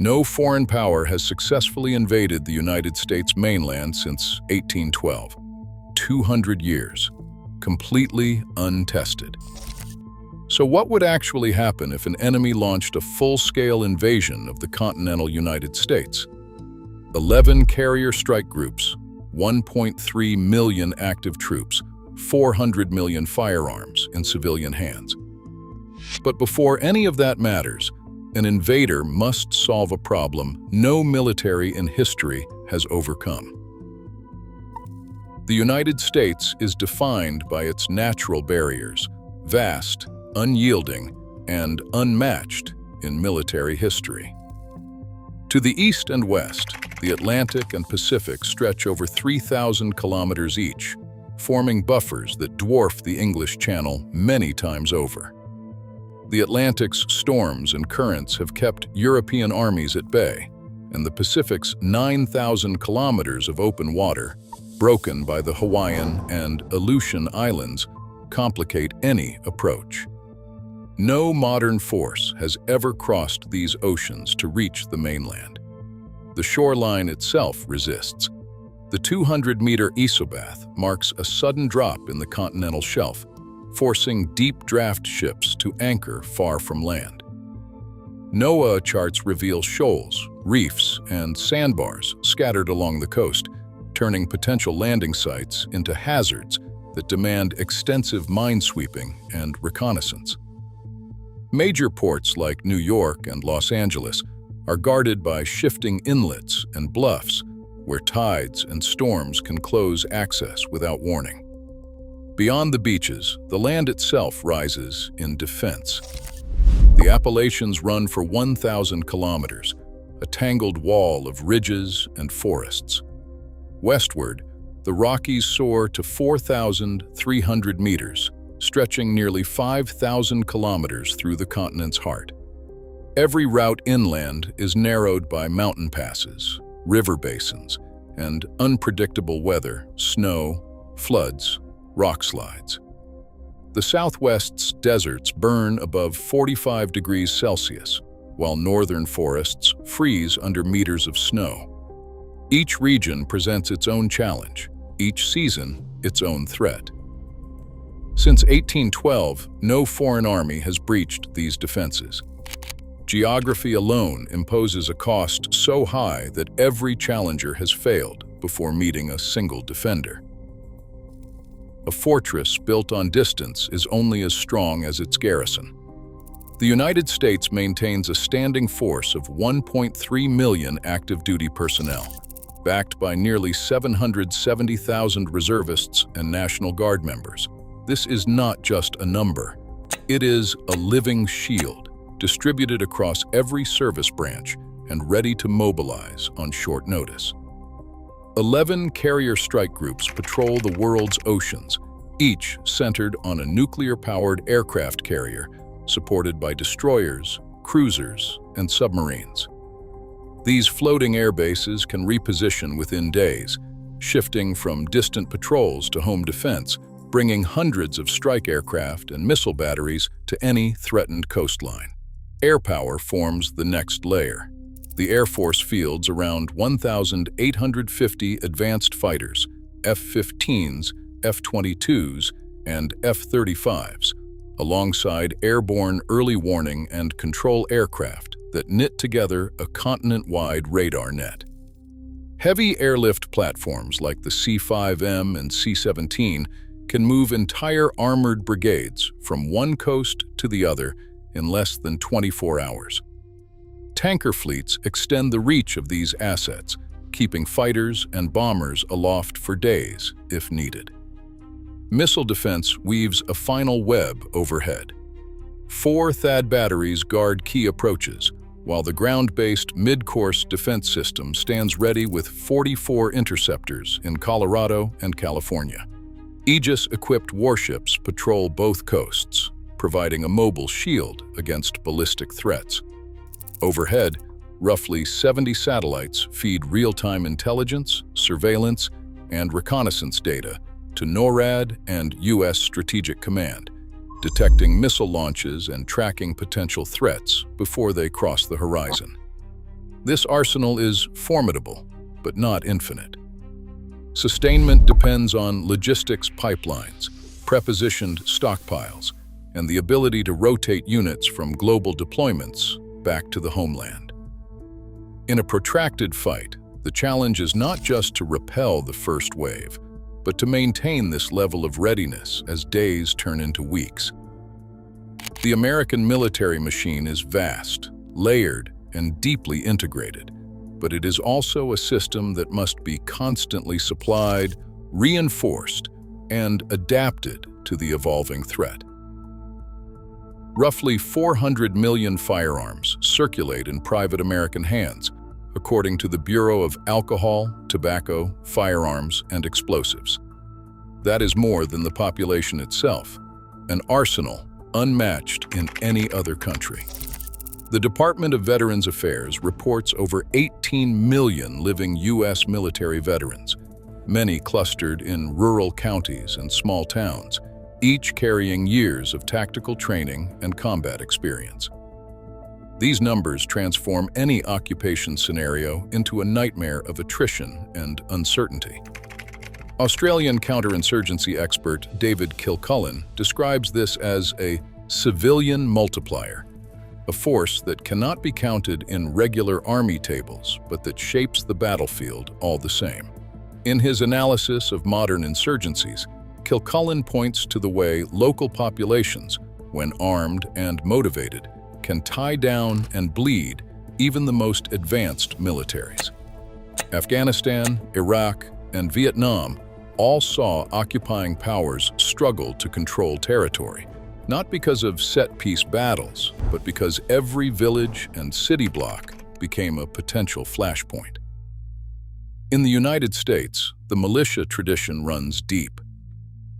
No foreign power has successfully invaded the United States mainland since 1812. 200 years, completely untested. So what would actually happen if an enemy launched a full-scale invasion of the continental United States? 11 carrier strike groups, 1.3 million active troops, 400 million firearms in civilian hands. But before any of that matters, an invader must solve a problem no military in history has overcome. The United States is defined by its natural barriers, vast, unyielding, and unmatched in military history. To the east and west, the Atlantic and Pacific stretch over 3,000 kilometers each, forming buffers that dwarf the English Channel many times over. The Atlantic's storms and currents have kept European armies at bay, and the Pacific's 9,000 kilometers of open water, broken by the Hawaiian and Aleutian Islands, complicate any approach. No modern force has ever crossed these oceans to reach the mainland. The shoreline itself resists. The 200-meter isobath marks a sudden drop in the continental shelf, forcing deep draft ships to anchor far from land. NOAA charts reveal shoals, reefs, and sandbars scattered along the coast, turning potential landing sites into hazards that demand extensive minesweeping and reconnaissance. Major ports like New York and Los Angeles are guarded by shifting inlets and bluffs where tides and storms can close access without warning. Beyond the beaches, the land itself rises in defense. The Appalachians run for 1,000 kilometers, a tangled wall of ridges and forests. Westward, the Rockies soar to 4,300 meters, stretching nearly 5,000 kilometers through the continent's heart. Every route inland is narrowed by mountain passes, river basins, and unpredictable weather, snow, floods, rock slides. The Southwest's deserts burn above 45 degrees Celsius, while northern forests freeze under meters of snow. Each region presents its own challenge, each season its own threat. Since 1812, no foreign army has breached these defenses. Geography alone imposes a cost so high that every challenger has failed before meeting a single defender. A fortress built on distance is only as strong as its garrison. The United States maintains a standing force of 1.3 million active duty personnel, backed by nearly 770,000 reservists and National Guard members. This is not just a number. It is a living shield, distributed across every service branch and ready to mobilize on short notice. 11 carrier strike groups patrol the world's oceans, each centered on a nuclear-powered aircraft carrier supported by destroyers, cruisers, and submarines. These floating air bases can reposition within days, shifting from distant patrols to home defense, bringing hundreds of strike aircraft and missile batteries to any threatened coastline. Air power forms the next layer. The Air Force fields around 1,850 advanced fighters, F-15s, F-22s, and F-35s, alongside airborne early warning and control aircraft that knit together a continent-wide radar net. Heavy airlift platforms like the C-5M and C-17 can move entire armored brigades from one coast to the other in less than 24 hours. Tanker fleets extend the reach of these assets, keeping fighters and bombers aloft for days if needed. Missile defense weaves a final web overhead. 4 THAAD batteries guard key approaches, while the ground-based mid-course defense system stands ready with 44 interceptors in Colorado and California. Aegis-equipped warships patrol both coasts, providing a mobile shield against ballistic threats. Overhead, roughly 70 satellites feed real-time intelligence, surveillance, and reconnaissance data to NORAD and U.S. Strategic Command, detecting missile launches and tracking potential threats before they cross the horizon. This arsenal is formidable, but not infinite. Sustainment depends on logistics pipelines, prepositioned stockpiles, and the ability to rotate units from global deployments back to the homeland. In a protracted fight, the challenge is not just to repel the first wave, but to maintain this level of readiness as days turn into weeks. The American military machine is vast, layered, and deeply integrated, but it is also a system that must be constantly supplied, reinforced, and adapted to the evolving threat. Roughly 400 million firearms circulate in private American hands, according to the Bureau of Alcohol, Tobacco, Firearms, and Explosives. That is more than the population itself, an arsenal unmatched in any other country. The Department of Veterans Affairs reports over 18 million living U.S. military veterans, many clustered in rural counties and small towns, each carrying years of tactical training and combat experience. These numbers transform any occupation scenario into a nightmare of attrition and uncertainty. Australian counterinsurgency expert David Kilcullen describes this as a civilian multiplier, a force that cannot be counted in regular army tables, but that shapes the battlefield all the same. In his analysis of modern insurgencies, Kilcullen points to the way local populations, when armed and motivated, can tie down and bleed even the most advanced militaries. Afghanistan, Iraq, and Vietnam all saw occupying powers struggle to control territory, not because of set-piece battles, but because every village and city block became a potential flashpoint. In the United States, the militia tradition runs deep.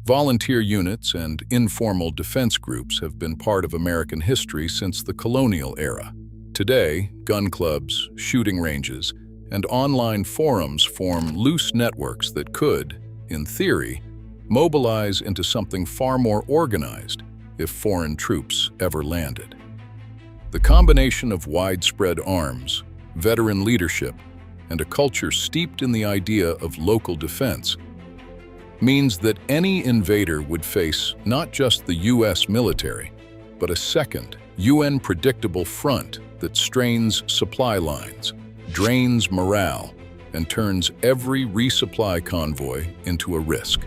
Volunteer units and informal defense groups have been part of American history since the colonial era. Today, gun clubs, shooting ranges, and online forums form loose networks that could, in theory, mobilize into something far more organized if foreign troops ever landed. The combination of widespread arms, veteran leadership, and a culture steeped in the idea of local defense means that any invader would face not just the U.S. military, but a second, UN-predictable front that strains supply lines, drains morale, and turns every resupply convoy into a risk.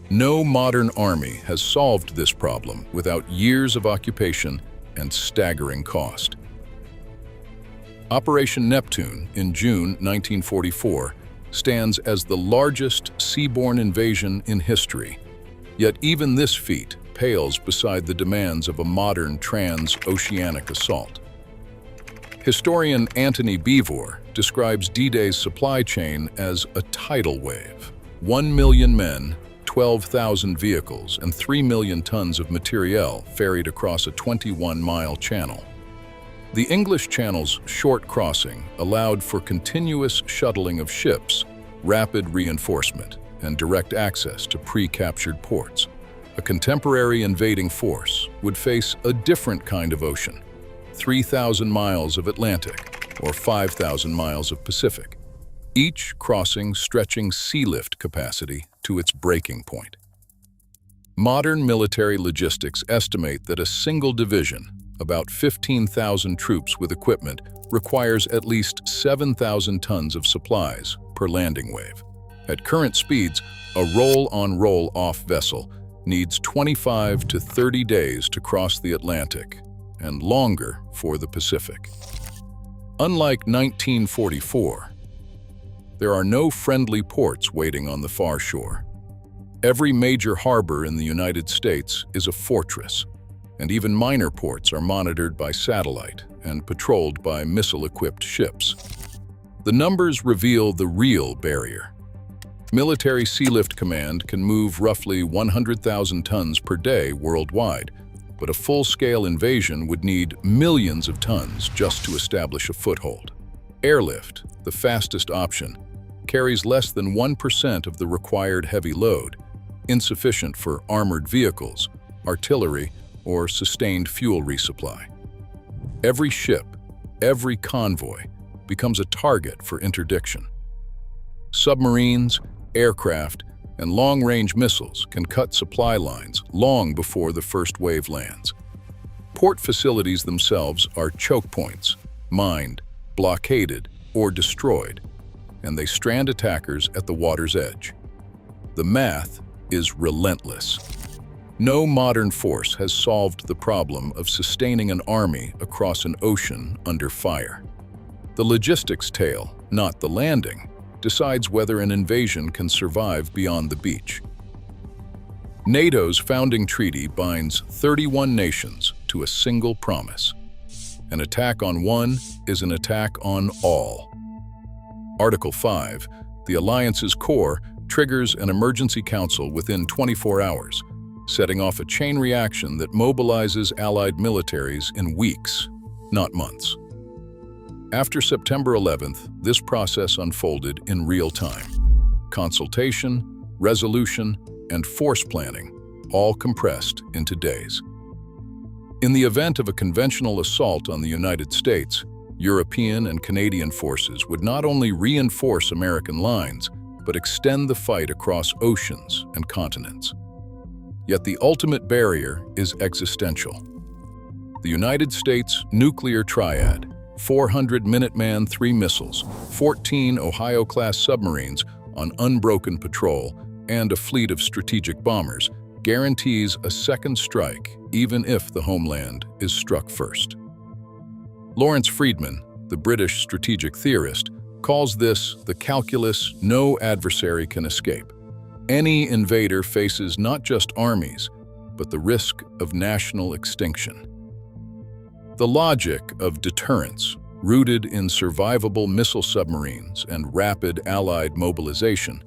No modern army has solved this problem without years of occupation and staggering cost. Operation Neptune in June 1944 stands as the largest seaborne invasion in history, yet even this feat pales beside the demands of a modern transoceanic assault. Historian Antony Beevor describes D-Day's supply chain as a tidal wave. 1 million men, 12,000 vehicles, and 3 million tons of materiel ferried across a 21-mile channel. The English Channel's short crossing allowed for continuous shuttling of ships, rapid reinforcement, and direct access to pre-captured ports. A contemporary invading force would face a different kind of ocean, 3,000 miles of Atlantic or 5,000 miles of Pacific, each crossing stretching sea lift capacity to its breaking point. Modern military logistics estimate that a single division, about 15,000 troops with equipment, requires at least 7,000 tons of supplies per landing wave. At current speeds, a roll-on roll-off vessel needs 25 to 30 days to cross the Atlantic, and longer for the Pacific. Unlike 1944, there are no friendly ports waiting on the far shore. Every major harbor in the United States is a fortress, and even minor ports are monitored by satellite and patrolled by missile-equipped ships. The numbers reveal the real barrier. Military Sea Lift Command can move roughly 100,000 tons per day worldwide, but a full-scale invasion would need millions of tons just to establish a foothold. Airlift, the fastest option, carries less than 1% of the required heavy load, insufficient for armored vehicles, artillery, or sustained fuel resupply. Every ship, every convoy, becomes a target for interdiction. Submarines, aircraft, and long-range missiles can cut supply lines long before the first wave lands. Port facilities themselves are choke points, mined, blockaded, or destroyed, and they strand attackers at the water's edge. The math is relentless. No modern force has solved the problem of sustaining an army across an ocean under fire. The logistics tail, not the landing, decides whether an invasion can survive beyond the beach. NATO's founding treaty binds 31 nations to a single promise. An attack on one is an attack on all. Article 5, the alliance's core, triggers an emergency council within 24 hours, setting off a chain reaction that mobilizes allied militaries in weeks, not months. After September 11th, this process unfolded in real time. Consultation, resolution, and force planning, all compressed into days. In the event of a conventional assault on the United States, European and Canadian forces would not only reinforce American lines, but extend the fight across oceans and continents. Yet the ultimate barrier is existential. The United States nuclear triad, 400 Minuteman III missiles, 14 Ohio-class submarines on unbroken patrol, and a fleet of strategic bombers, guarantees a second strike even if the homeland is struck first. Lawrence Friedman, the British strategic theorist, calls this the calculus no adversary can escape. Any invader faces not just armies, but the risk of national extinction. The logic of deterrence, rooted in survivable missile submarines and rapid Allied mobilization,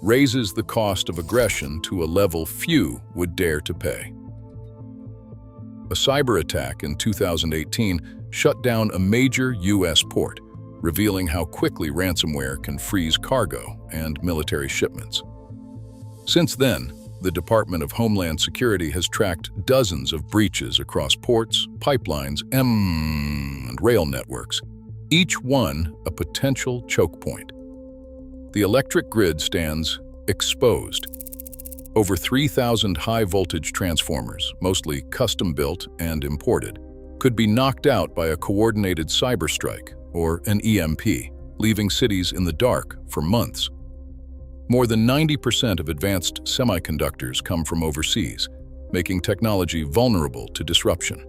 raises the cost of aggression to a level few would dare to pay. A cyber attack in 2018 shut down a major U.S. port, revealing how quickly ransomware can freeze cargo and military shipments. Since then, the Department of Homeland Security has tracked dozens of breaches across ports, pipelines, and rail networks, each one a potential choke point. The electric grid stands exposed. Over 3,000 high-voltage transformers, mostly custom-built and imported, could be knocked out by a coordinated cyber strike, or an EMP, leaving cities in the dark for months. More than 90% of advanced semiconductors come from overseas, making technology vulnerable to disruption.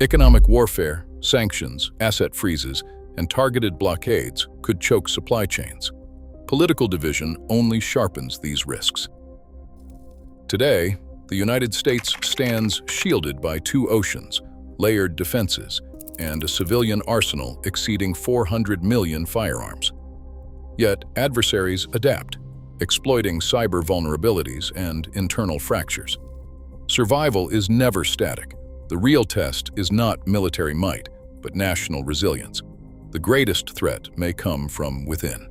Economic warfare, sanctions, asset freezes, and targeted blockades could choke supply chains. Political division only sharpens these risks. Today, the United States stands shielded by two oceans, layered defenses, and a civilian arsenal exceeding 400 million firearms. Yet adversaries adapt, exploiting cyber vulnerabilities and internal fractures. Survival is never static. The real test is not military might, but national resilience. The greatest threat may come from within.